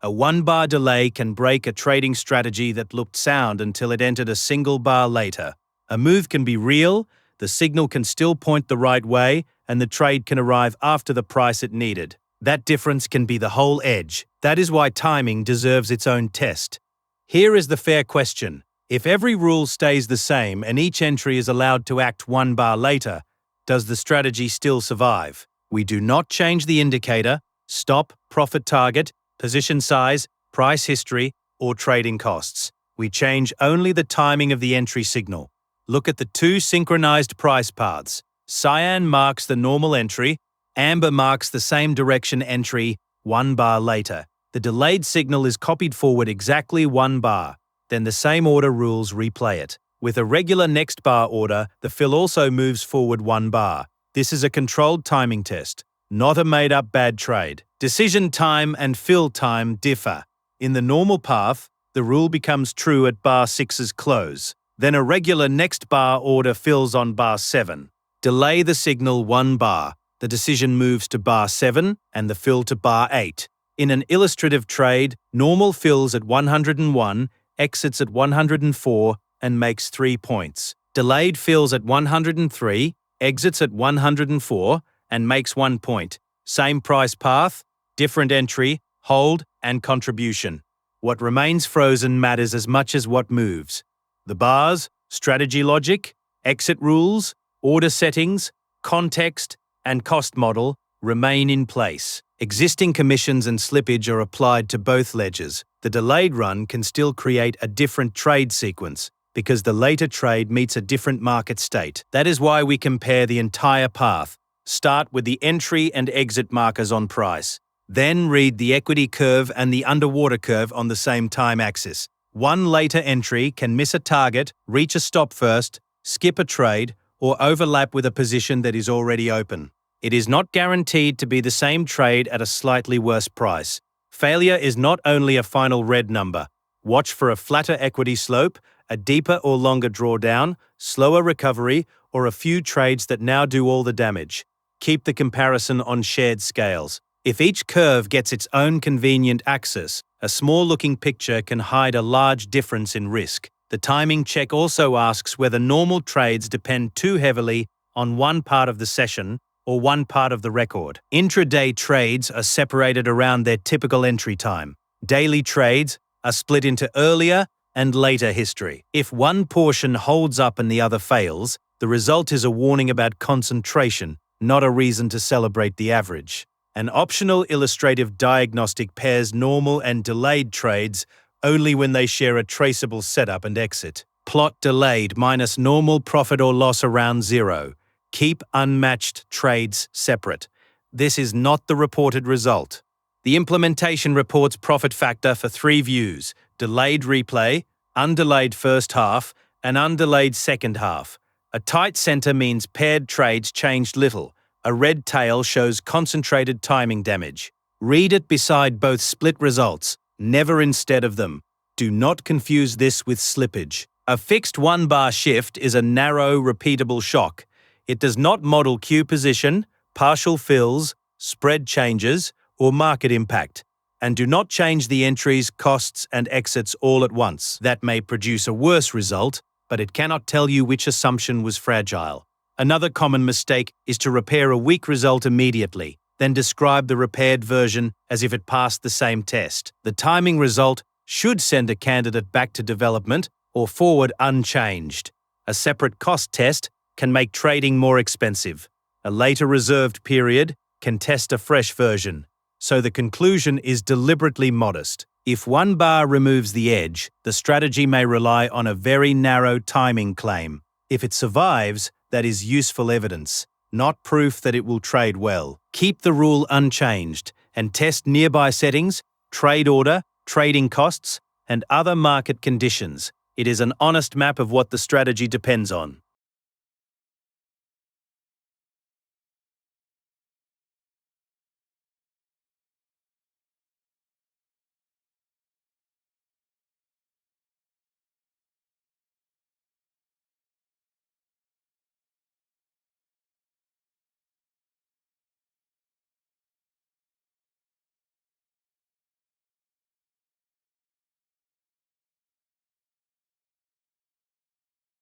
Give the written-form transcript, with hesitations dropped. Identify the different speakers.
Speaker 1: A 1-bar delay can break a trading strategy that looked sound until it entered a single bar later. A move can be real, the signal can still point the right way, and the trade can arrive after the price it needed. That difference can be the whole edge. That is why timing deserves its own test. Here is the fair question. If every rule stays the same and each entry is allowed to act 1 bar later, does the strategy still survive? We do not change the indicator, stop, profit target, position size, price history, or trading costs. We change only the timing of the entry signal. Look at the two synchronized price paths. Cyan marks the normal entry, amber marks the same direction entry 1 bar later. The delayed signal is copied forward exactly 1 bar. Then the same order rules replay it. With a regular next bar order, the fill also moves forward 1 bar. This is a controlled timing test, not a made-up bad trade. Decision time and fill time differ. In the normal path, the rule becomes true at bar 6's close. Then a regular next bar order fills on bar 7. Delay the signal 1 bar. The decision moves to bar 7 and the fill to bar 8. In an illustrative trade, normal fills at 101, exits at 104, and makes 3 points. Delayed fills at 103, exits at 104, and makes 1 point. Same price path, different entry, hold, and contribution. What remains frozen matters as much as what moves. The bars, strategy logic, exit rules, order settings, context, and cost model remain in place. Existing commissions and slippage are applied to both ledgers. The delayed run can still create a different trade sequence because the later trade meets a different market state. That is why we compare the entire path. Start with the entry and exit markers on price. Then read the equity curve and the underwater curve on the same time axis. One later entry can miss a target, reach a stop first, skip a trade, or overlap with a position that is already open. It is not guaranteed to be the same trade at a slightly worse price. Failure is not only a final red number. Watch for a flatter equity slope, a deeper or longer drawdown, slower recovery, or a few trades that now do all the damage. Keep the comparison on shared scales. If each curve gets its own convenient axis, a small-looking picture can hide a large difference in risk. The timing check also asks whether normal trades depend too heavily on one part of the session or one part of the record. Intraday trades are separated around their typical entry time. Daily trades are split into earlier and later history. If one portion holds up and the other fails, the result is a warning about concentration, not a reason to celebrate the average. An optional illustrative diagnostic pairs normal and delayed trades only when they share a traceable setup and exit. Plot delayed minus normal profit or loss around 0. Keep unmatched trades separate. This is not the reported result. The implementation reports profit factor for 3 views: delayed replay, undelayed first half, and undelayed second half. A tight center means paired trades changed little. A red tail shows concentrated timing damage. Read it beside both split results, never instead of them. Do not confuse this with slippage. A fixed 1-bar shift is a narrow, repeatable shock. It does not model Q position, partial fills, spread changes, or market impact, and do not change the entries, costs, and exits all at once. That may produce a worse result, but it cannot tell you which assumption was fragile. Another common mistake is to repair a weak result immediately, then describe the repaired version as if it passed the same test. The timing result should send a candidate back to development or forward unchanged. A separate cost test can make trading more expensive. A later reserved period can test a fresh version. So the conclusion is deliberately modest. If 1 bar removes the edge, the strategy may rely on a very narrow timing claim. If it survives, that is useful evidence, not proof that it will trade well. Keep the rule unchanged and test nearby settings, trade order, trading costs, and other market conditions. It is an honest map of what the strategy depends on.